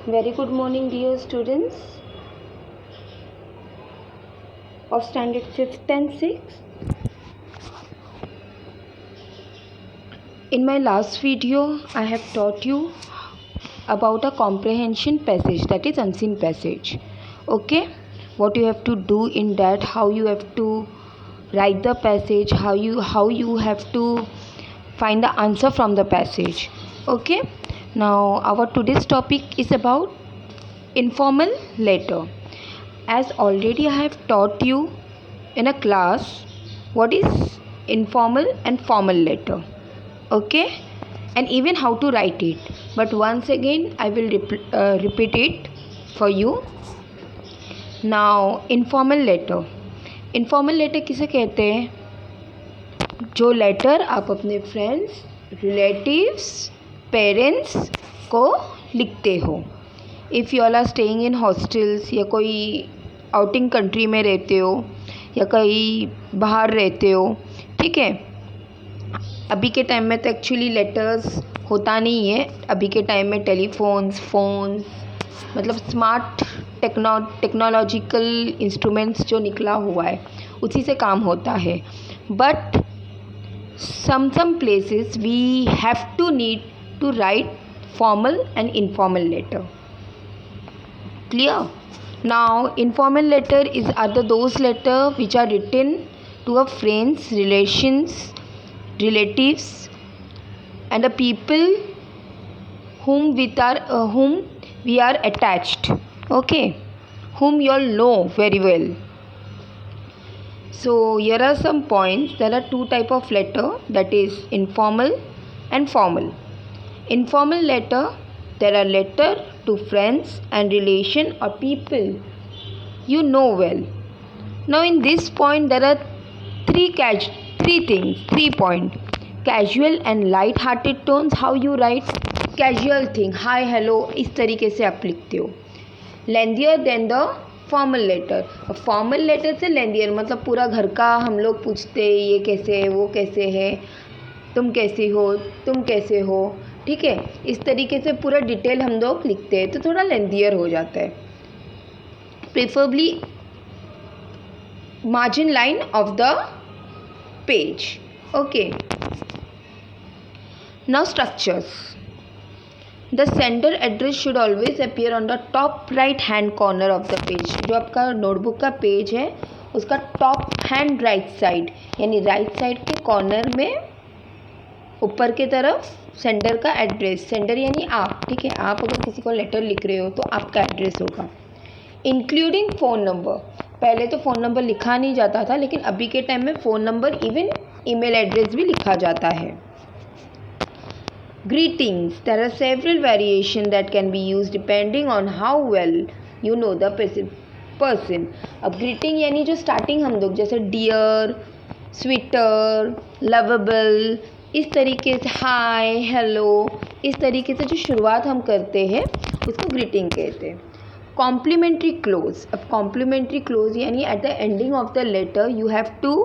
Very good morning, dear students of standard 5th and 6th. In my last video, I have taught you about a comprehension passage, that is unseen passage. Okay, what you have to do in that, how you have to write the passage, how you have to find the answer from the passage. Okay, now our today's topic is about informal letter. As already I have taught you in a class what is informal and formal letter, okay, and even how to write it, but once again I will repeat it for you. Now informal letter किसे कहते हैं? जो letter आप अपने friends, relatives, parents को लिखते हो. If you all are staying in hostels या कोई आउटिंग कंट्री में रहते हो या कहीं बाहर रहते हो, ठीक है. अभी के टाइम में तो एक्चुअली लेटर्स होता नहीं है. अभी के टाइम में फोन्स मतलब स्मार्ट टेक्नोलॉजिकल इंस्ट्रूमेंट्स जो निकला हुआ है उसी से काम होता है. But some places we have to need to write formal and informal letter. Clear? Now informal letter are those letter which are written to our friends, relatives and the people whom we are attached, okay, whom you all know very well. So here are some points. There are two type of letter, that is informal and formal. Informal letter, there are letter to friends and relation or people you know well. Now in this point there are three points. Casual and light hearted tones, how you write casual thing, hi hello, इस तरीके से आप लिखते हो. Lengthier than the formal letter. Formal letter से lengthier मतलब पूरा घर का हम लोग पूछते हैं, ये कैसे है, वो कैसे है, तुम कैसी हो, तुम कैसे हो, ठीक है. इस तरीके से पूरा डिटेल हम लोग लिखते हैं तो थोड़ा लेंदियर हो जाता है. Preferably margin line of the page. Okay, now structures. The sender address should always appear on the top right hand corner of the page. जो आपका नोटबुक का पेज है उसका टॉप हैंड राइट साइड यानी राइट साइड के corner में ऊपर के तरफ सेंडर का एड्रेस. सेंडर यानी आप, ठीक है. आप अगर किसी को लेटर लिख रहे हो तो आपका एड्रेस होगा. Including phone number. पहले तो फ़ोन नंबर लिखा नहीं जाता था, लेकिन अभी के टाइम में phone number even email address भी लिखा जाता है. Greetings. There are several variations that can be used depending on how well you know the person. अब greeting यानी जो स्टार्टिंग हम लोग जैसे डियर, स्वीटर, लवेबल, इस तरीके से हाय, हेलो, इस तरीके से जो शुरुआत हम करते हैं उसको ग्रीटिंग कहते हैं. Complimentary close. अब कॉम्प्लीमेंट्री क्लोज यानी at the ending of the letter you have to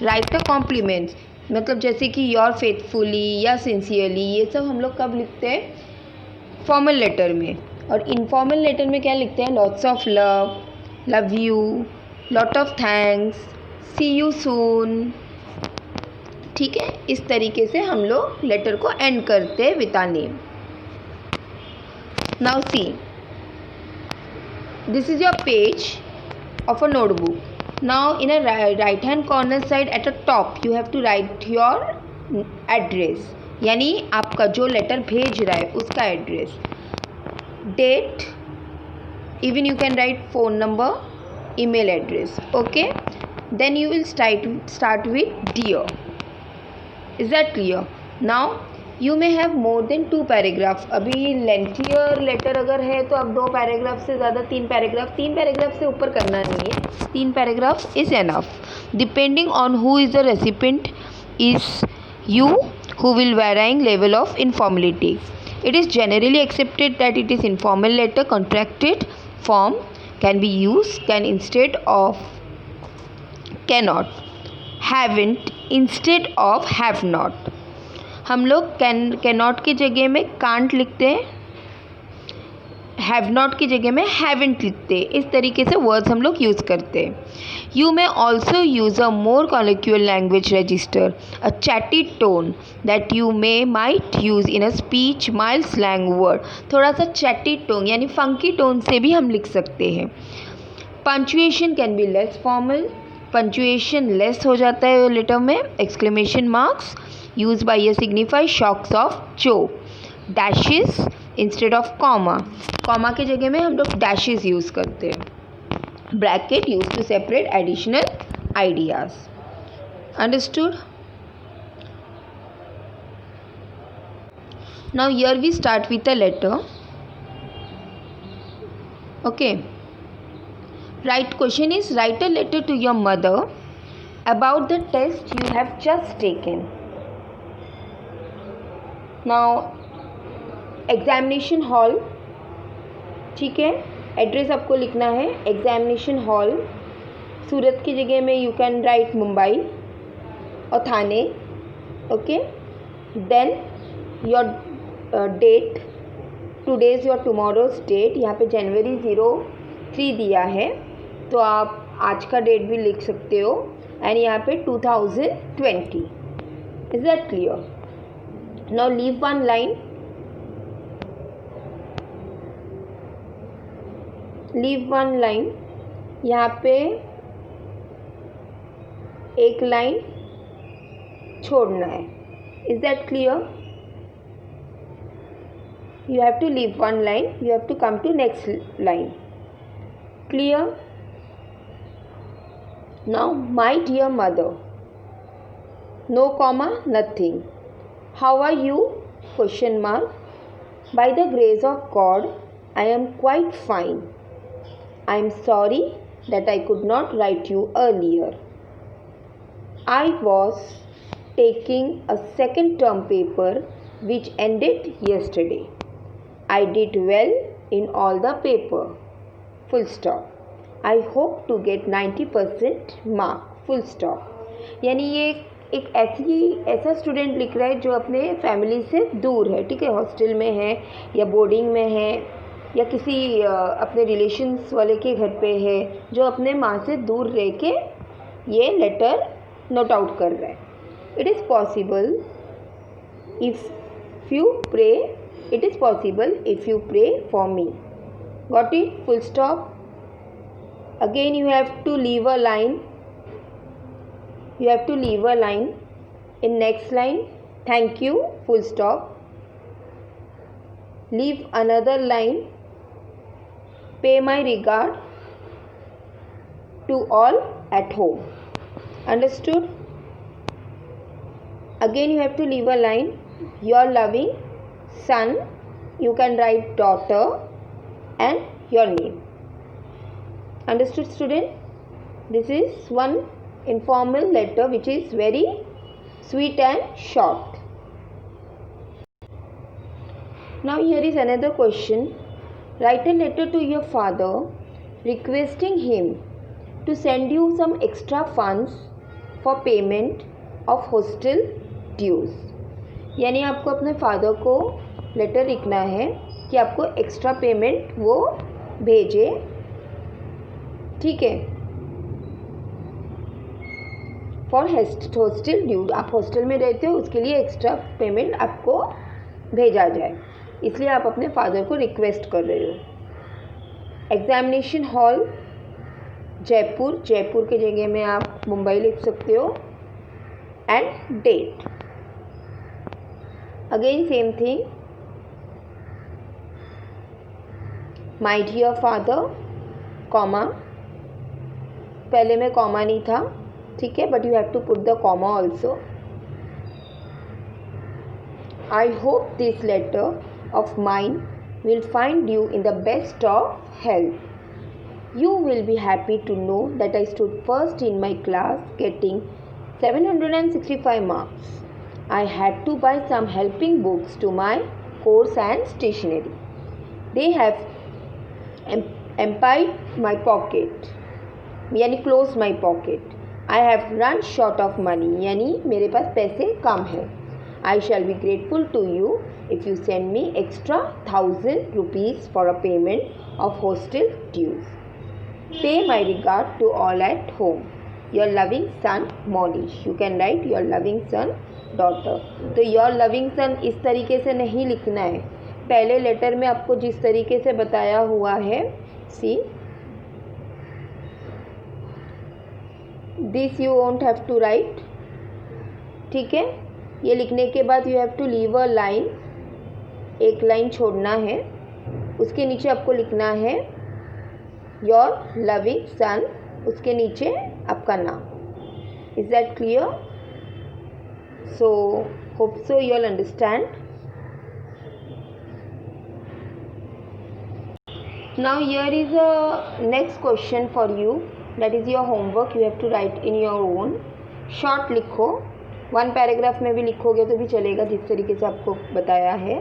write the compliments. मतलब जैसे कि योर फेथफुली या सिंसियरली, ये सब हम लोग कब लिखते हैं? फॉर्मल लेटर में. और इनफॉर्मल लेटर में क्या लिखते हैं? Lots of love, love you, lot of thanks, see you soon, ठीक है. इस तरीके से हम लोग लेटर को एंड करते हैं with our name. Now see, this is your page of a notebook. Now in a right hand corner side at the top you have to write your address, यानी आपका जो लेटर भेज रहा है उसका address, date, even you can write phone number, email address. Okay, then you will start with dear. Is that clear? Now you may have more than 2 paragraph. अभी lengthier letter अगर है तो अब 2 पैराग्राफ से ज़्यादा 3 पैराग्राफ से ऊपर करना नहीं है. 3 paragraph is enough. Depending on who is the recipient is you who will varying level of informality. It is generally accepted that it is informal letter contracted form can be used, can instead of cannot, haven't instead of have not. हम लोग can not की जगह में can't लिखते हैं, have not की जगह में हैवेंट लिखते। इस तरीके से वर्ड्स हम लोग यूज़ करते हैं। You may also use a more colloquial language register, a chatty tone that you may might use in a speech mild slang word. थोड़ा सा चैटी टोन यानी फंकी टोन से भी हम लिख सकते हैं। Punctuation can be less formal, punctuation less हो जाता है लेटर में। एक्सक्लेमेशन मार्क्स यूज बाय ये signify shocks of joy. Dashes instead of comma, comma के जगह में हम लोग डैशेस यूज़ करते हैं। Bracket use to separate additional ideas. Understood? Now here we start with a letter. Okay. Right question is, write a letter to your mother about the test you have just taken. Now examination hall, ठीक है, address आपको लिखना है examination hall, सूरत की जगह में you can write Mumbai और Thane. Okay, then your date, today's your tomorrow's date. यहाँ पे जनवरी 03 दिया है तो आप आज का डेट भी लिख सकते हो. एंड यहाँ पे 2020. Is that clear? Now leave one line. Leave one line, यहाँ पे एक लाइन छोड़ना है. Is that clear? You have to leave one line, you have to come to next line. Clear? Now, my dear mother, no comma, nothing. How are you? Question mark. By the grace of God, I am quite fine. I am sorry that I could not write you earlier. I was taking a second term paper which ended yesterday. I did well in all the paper. Full stop. I hope to get 90% mark. Full stop. यानी ये एक ऐसा student लिख रहा है जो अपने family से दूर है, ठीक है, हॉस्टल में है या बोर्डिंग में है या किसी अपने रिलेशंस वाले के घर पे है, जो अपने माँ से दूर रह के ये लेटर नोट आउट कर रहा है. It is possible if you pray. It is possible if you pray for me. Got it? Full stop. Again you have to leave a line. You have to leave a line. In next line, thank you. Full stop. Leave another line. Pay my regard to all at home. Understood? Again you have to leave a line. Your loving son, you can write daughter and your name. Understood, student? This is one informal letter which is very sweet and short. Now here is another question. Write a letter to your father requesting him to send you some extra funds for payment of hostel dues. यानी आपको अपने father को letter लिखना है कि आपको extra payment वो भेजे, ठीक है, फॉर हॉस्टल ड्यू. आप हॉस्टल में रहते हो, उसके लिए एक्स्ट्रा पेमेंट आपको भेजा जाए, इसलिए आप अपने फादर को रिक्वेस्ट कर रहे हो. एग्जामिनेशन हॉल जयपुर, जयपुर के जगह में आप मुंबई लिख सकते हो. And date again same thing. My dear father, comma, पहले में कॉमा नहीं था, ठीक है, but you have to put the comma also. I hope this letter of mine will find you in the best of health. You will be happy to know that I stood first in my class, getting 765 marks. I had to buy some helping books to my course and stationery. They have emptied my pocket, यानी closed my pocket. I have run short of money, यानी मेरे पास पैसे कम है. I shall be grateful to you if you send me extra 1,000 rupees for a payment of hostel dues. Pay my regard to all at home. Your loving son Monish. You can write your loving son daughter. तो your loving son इस तरीके से नहीं लिखना है. पहले letter में आपको जिस तरीके से बताया हुआ है, see, this you won't have to write. ठीक है, ये लिखने के बाद you have to leave a line, एक लाइन छोड़ना है. उसके नीचे आपको लिखना है your loving son, उसके नीचे आपका नाम. Is that clear? So hope so you all understand. Now here is a next question for you, that is your homework. You have to write in your own. Short लिखो, 1 paragraph में भी लिखोगे तो भी चलेगा जिस तरीके से आपको बताया है.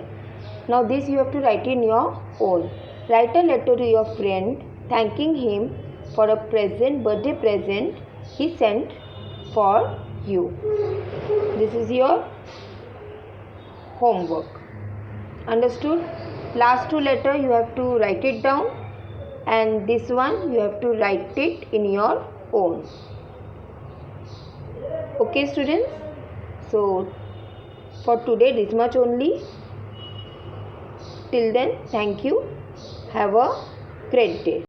Now this you have to write in your own. Write a letter to your friend thanking him for a birthday present he sent for you. This is your homework. Understood? Last 2 letters you have to write it down, and this one you have to write it in your own. Okay students, so for today this much only. Till then, thank you. Have a great day.